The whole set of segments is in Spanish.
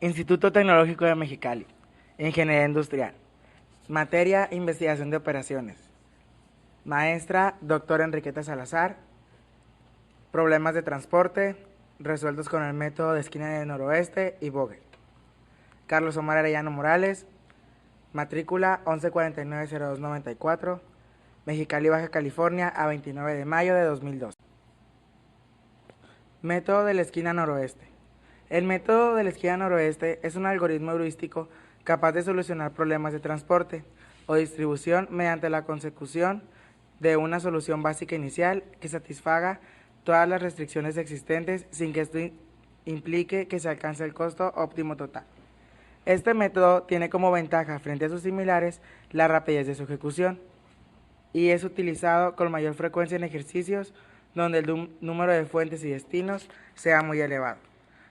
Instituto Tecnológico de Mexicali, Ingeniería Industrial. Materia, Investigación de Operaciones. Maestra, doctora Enriqueta Salazar. Problemas de transporte, resueltos con el método de esquina de noroeste y Vogel. Carlos Omar Arellano Morales, matrícula 11490294, Mexicali, Baja California, a 29 de mayo de 2002. Método de la esquina noroeste. El método de la esquina noroeste es un algoritmo heurístico capaz de solucionar problemas de transporte o distribución mediante la consecución de una solución básica inicial que satisfaga todas las restricciones existentes sin que esto implique que se alcance el costo óptimo total. Este método tiene como ventaja frente a sus similares la rapidez de su ejecución y es utilizado con mayor frecuencia en ejercicios donde el número de fuentes y destinos sea muy elevado.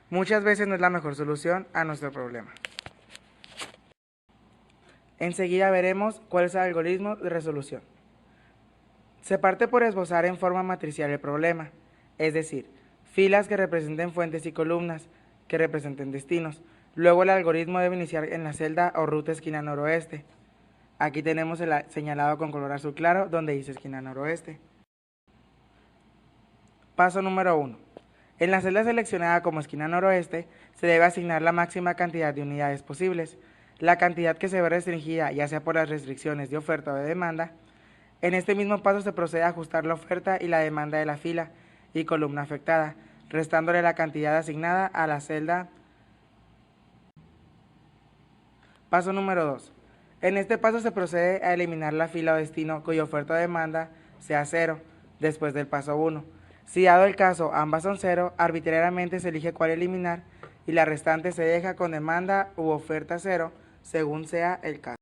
Muchas veces no es la mejor solución a nuestro problema. Enseguida veremos cuál es el algoritmo de resolución. Se parte por esbozar en forma matricial el problema, es decir, filas que representen fuentes y columnas que representen destinos. Luego el algoritmo debe iniciar en la celda o ruta esquina noroeste. Aquí tenemos el señalado con color azul claro donde dice esquina noroeste. Paso número 1. En la celda seleccionada como esquina noroeste se debe asignar la máxima cantidad de unidades posibles. La cantidad que se ve restringida, ya sea por las restricciones de oferta o de demanda. En este mismo paso se procede a ajustar la oferta y la demanda de la fila y columna afectada, restándole la cantidad asignada a la celda. Paso número 2. En este paso se procede a eliminar la fila o destino cuya oferta o demanda sea 0, después del paso 1. Si dado el caso ambas son 0, arbitrariamente se elige cuál eliminar y la restante se deja con demanda u oferta 0, según sea el caso.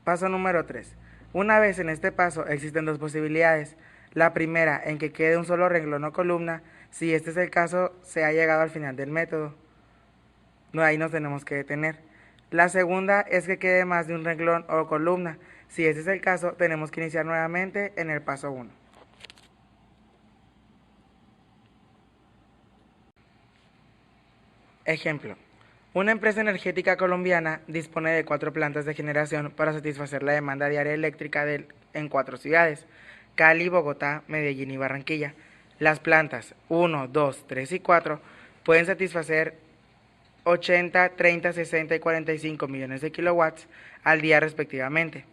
Paso número 3. Una vez en este paso existen dos posibilidades. La primera, en que quede un solo renglón o columna. Si este es el caso, se ha llegado al final del método. No, ahí nos tenemos que detener. La segunda es que quede más de un renglón o columna. Si este es el caso, tenemos que iniciar nuevamente en el paso 1. Ejemplo. Una empresa energética colombiana dispone de 4 plantas de generación para satisfacer la demanda diaria eléctrica en 4 ciudades: Cali, Bogotá, Medellín y Barranquilla. Las plantas 1, 2, 3 y 4 pueden satisfacer 80, 30, 60 y 45 millones de kilowatts al día respectivamente.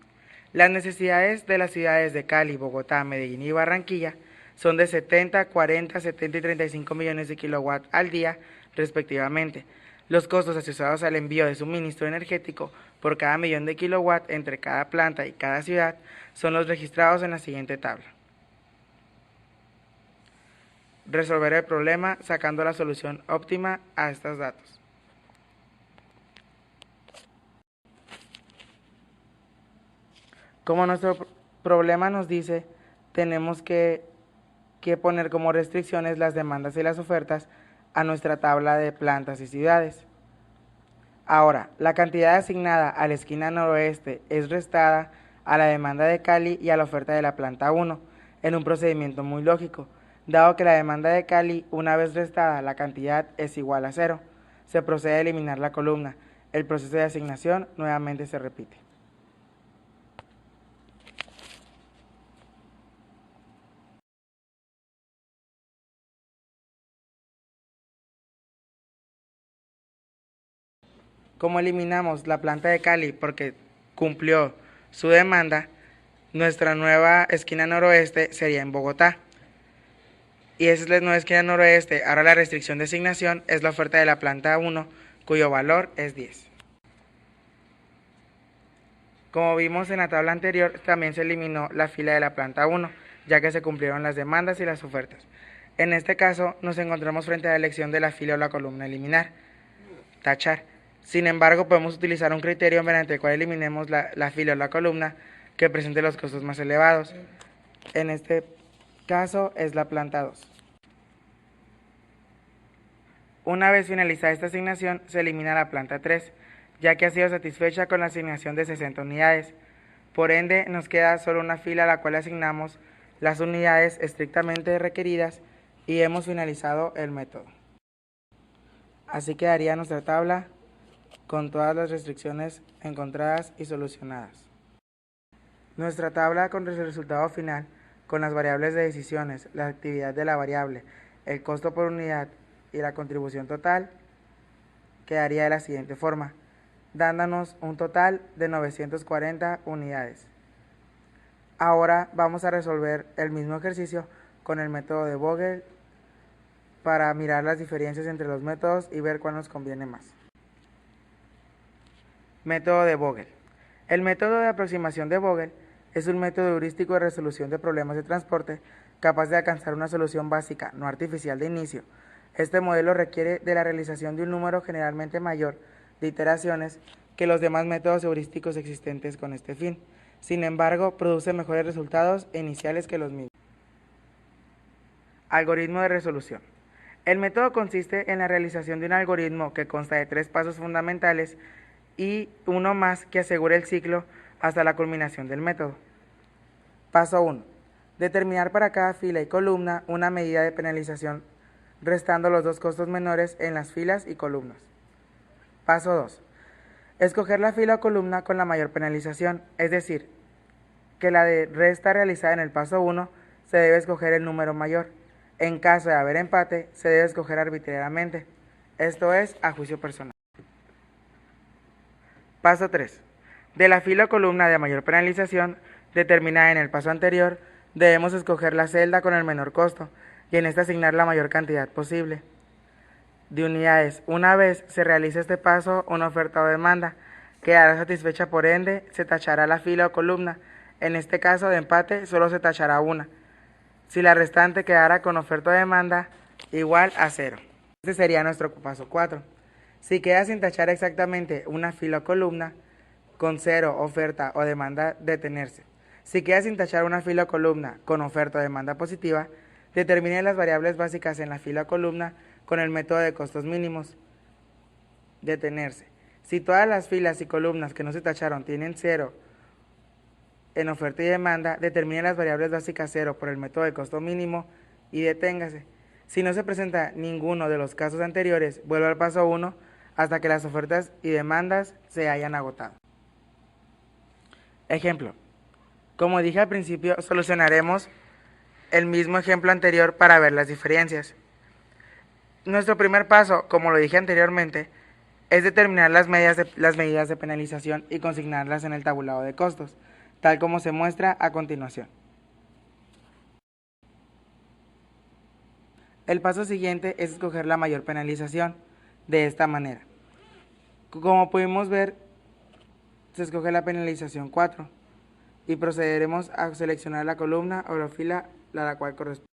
Las necesidades de las ciudades de Cali, Bogotá, Medellín y Barranquilla son de 70, 40, 70 y 35 millones de kilowatts al día respectivamente. Los costos asociados al envío de suministro energético por cada millón de kilowatts entre cada planta y cada ciudad son los registrados en la siguiente tabla. Resolver el problema sacando la solución óptima a estos datos. Como nuestro problema nos dice, tenemos que poner como restricciones las demandas y las ofertas a nuestra tabla de plantas y ciudades. Ahora, la cantidad asignada a la esquina noroeste es restada a la demanda de Cali y a la oferta de la planta 1, en un procedimiento muy lógico. Dado que la demanda de Cali, una vez restada, la cantidad es igual a 0, se procede a eliminar la columna. El proceso de asignación nuevamente se repite. Como eliminamos la planta de Cali porque cumplió su demanda, nuestra nueva esquina noroeste sería en Bogotá. Y esa es la nueva esquina noroeste. Ahora la restricción de asignación es la oferta de la planta 1, cuyo valor es 10. Como vimos en la tabla anterior, también se eliminó la fila de la planta 1, ya que se cumplieron las demandas y las ofertas. En este caso, nos encontramos frente a la elección de la fila o la columna eliminar, tachar. Sin embargo, podemos utilizar un criterio mediante el cual eliminemos la fila o la columna que presente los costos más elevados. En este caso es la planta 2. Una vez finalizada esta asignación, se elimina la planta 3, ya que ha sido satisfecha con la asignación de 60 unidades. Por ende, nos queda solo una fila a la cual asignamos las unidades estrictamente requeridas y hemos finalizado el método. Así quedaría nuestra tabla con todas las restricciones encontradas y solucionadas. Nuestra tabla con el resultado final, con las variables de decisiones, la actividad de la variable, el costo por unidad y la contribución total, quedaría de la siguiente forma, dándonos un total de 940 unidades. Ahora vamos a resolver el mismo ejercicio con el método de Vogel para mirar las diferencias entre los métodos y ver cuál nos conviene más. Método de Vogel. El método de aproximación de Vogel es un método heurístico de resolución de problemas de transporte capaz de alcanzar una solución básica, no artificial de inicio. Este modelo requiere de la realización de un número generalmente mayor de iteraciones que los demás métodos heurísticos existentes con este fin. Sin embargo, produce mejores resultados iniciales que los mismos. Algoritmo de resolución. El método consiste en la realización de un algoritmo que consta de 3 pasos fundamentales y uno más que asegure el ciclo hasta la culminación del método. Paso 1. Determinar para cada fila y columna una medida de penalización, restando los dos costos menores en las filas y columnas. Paso 2. Escoger la fila o columna con la mayor penalización, es decir, que la de resta realizada en el paso 1 se debe escoger el número mayor. En caso de haber empate, se debe escoger arbitrariamente, esto es, a juicio personal. Paso 3. De la fila o columna de mayor penalización, determinada en el paso anterior, debemos escoger la celda con el menor costo y en esta asignar la mayor cantidad posible de unidades. Una vez se realice este paso, una oferta o demanda quedará satisfecha, por ende, se tachará la fila o columna. En este caso de empate, solo se tachará una. Si la restante quedara con oferta o demanda igual a 0. Este sería nuestro paso 4. Si queda sin tachar exactamente una fila o columna, con 0 oferta o demanda, detenerse. Si queda sin tachar una fila o columna con oferta o demanda positiva, determine las variables básicas en la fila o columna con el método de costos mínimos, detenerse. Si todas las filas y columnas que no se tacharon tienen 0 en oferta y demanda, determine las variables básicas 0 por el método de costo mínimo y deténgase. Si no se presenta ninguno de los casos anteriores, vuelva al paso 1 hasta que las ofertas y demandas se hayan agotado. Ejemplo. Como dije al principio, solucionaremos el mismo ejemplo anterior para ver las diferencias. Nuestro primer paso, como lo dije anteriormente, es determinar las medidas de penalización y consignarlas en el tabulado de costos, tal como se muestra a continuación. El paso siguiente es escoger la mayor penalización, de esta manera. Como pudimos ver, se escoge la penalización 4 y procederemos a seleccionar la columna o la fila a la cual corresponde.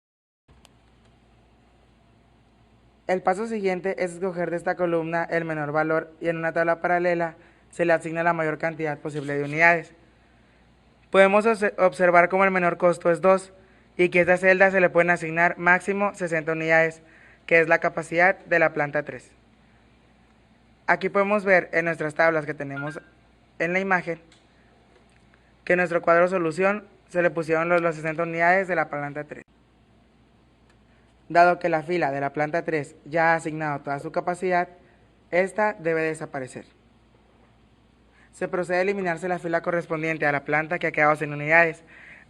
El paso siguiente es escoger de esta columna el menor valor y en una tabla paralela se le asigna la mayor cantidad posible de unidades. Podemos observar cómo el menor costo es 2 y que a esta celda se le pueden asignar máximo 60 unidades, que es la capacidad de la planta 3. Aquí podemos ver en nuestras tablas que tenemos en la imagen que en nuestro cuadro solución se le pusieron las 60 unidades de la planta 3. Dado que la fila de la planta 3 ya ha asignado toda su capacidad, esta debe desaparecer. Se procede a eliminarse la fila correspondiente a la planta que ha quedado sin unidades.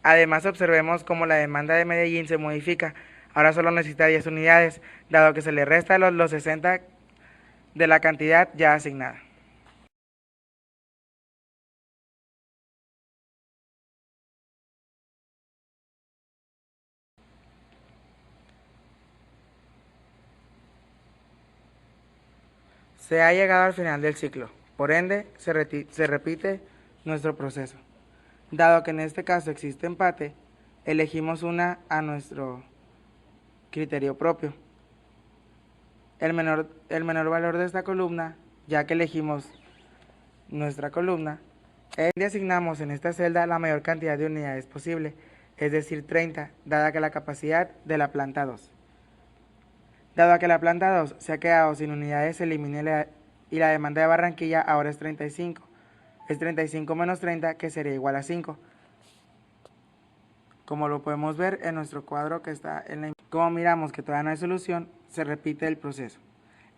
Además, observemos cómo la demanda de Medellín se modifica. Ahora solo necesita 10 unidades, dado que se le resta los 60 de la cantidad ya asignada. Se ha llegado al final del ciclo, por ende, se repite nuestro proceso. Dado que en este caso existe empate, elegimos una a nuestro criterio propio. El menor valor de esta columna, ya que elegimos nuestra columna, le asignamos en esta celda la mayor cantidad de unidades posible, es decir 30, dada que la capacidad de la planta 2. Dado que la planta 2 se ha quedado sin unidades, se elimina y la demanda de Barranquilla ahora es 35. Es 35 menos 30, que sería igual a 5. Como lo podemos ver en nuestro cuadro que está en la imagen. Como miramos que todavía no hay solución, se repite el proceso.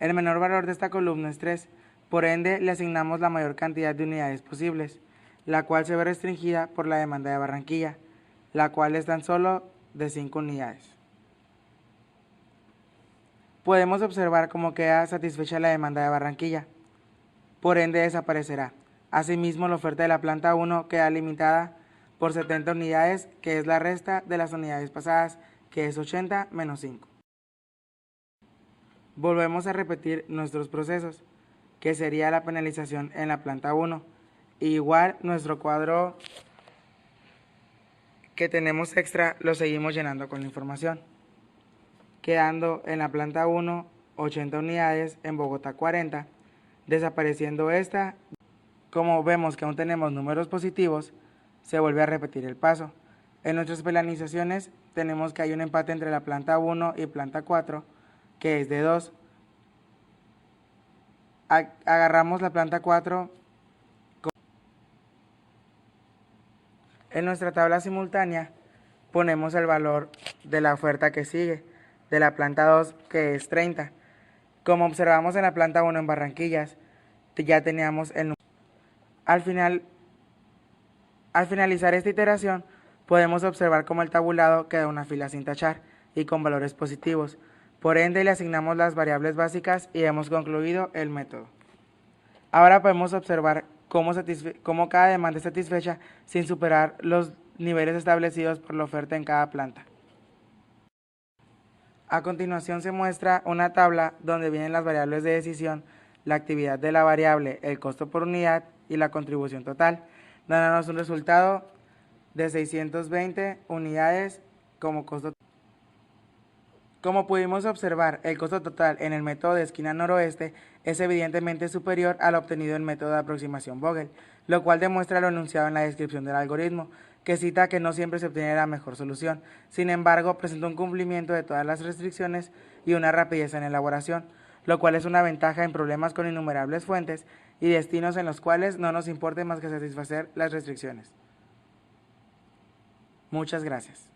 El menor valor de esta columna es 3, por ende le asignamos la mayor cantidad de unidades posibles, la cual se ve restringida por la demanda de Barranquilla, la cual es tan solo de 5 unidades. Podemos observar cómo queda satisfecha la demanda de Barranquilla, por ende desaparecerá. Asimismo, la oferta de la planta 1 queda limitada por 70 unidades, que es la resta de las unidades pasadas, que es 80 menos 5. Volvemos a repetir nuestros procesos, que sería la penalización en la planta 1. Igual nuestro cuadro que tenemos extra lo seguimos llenando con la información, quedando en la planta 1 80 unidades, en Bogotá 40, desapareciendo esta. Como vemos que aún tenemos números positivos, se vuelve a repetir el paso. En nuestras penalizaciones tenemos que hay un empate entre la planta 1 y planta 4, que es de 2. Agarramos la planta 4. En nuestra tabla simultánea ponemos el valor de la oferta que sigue, de la planta 2, que es 30. Como observamos en la planta 1 en Barranquillas, ya teníamos el número. Al finalizar esta iteración, podemos observar cómo el tabulado queda una fila sin tachar y con valores positivos. Por ende, le asignamos las variables básicas y hemos concluido el método. Ahora podemos observar cómo cada demanda es satisfecha sin superar los niveles establecidos por la oferta en cada planta. A continuación se muestra una tabla donde vienen las variables de decisión, la actividad de la variable, el costo por unidad y la contribución total, dándonos un resultado de 620 unidades como costo. Como pudimos observar, el costo total en el método de esquina noroeste es evidentemente superior al obtenido en el método de aproximación Vogel, lo cual demuestra lo enunciado en la descripción del algoritmo, que cita que no siempre se obtiene la mejor solución. Sin embargo, presenta un cumplimiento de todas las restricciones y una rapidez en elaboración, lo cual es una ventaja en problemas con innumerables fuentes y destinos en los cuales no nos importe más que satisfacer las restricciones. Muchas gracias.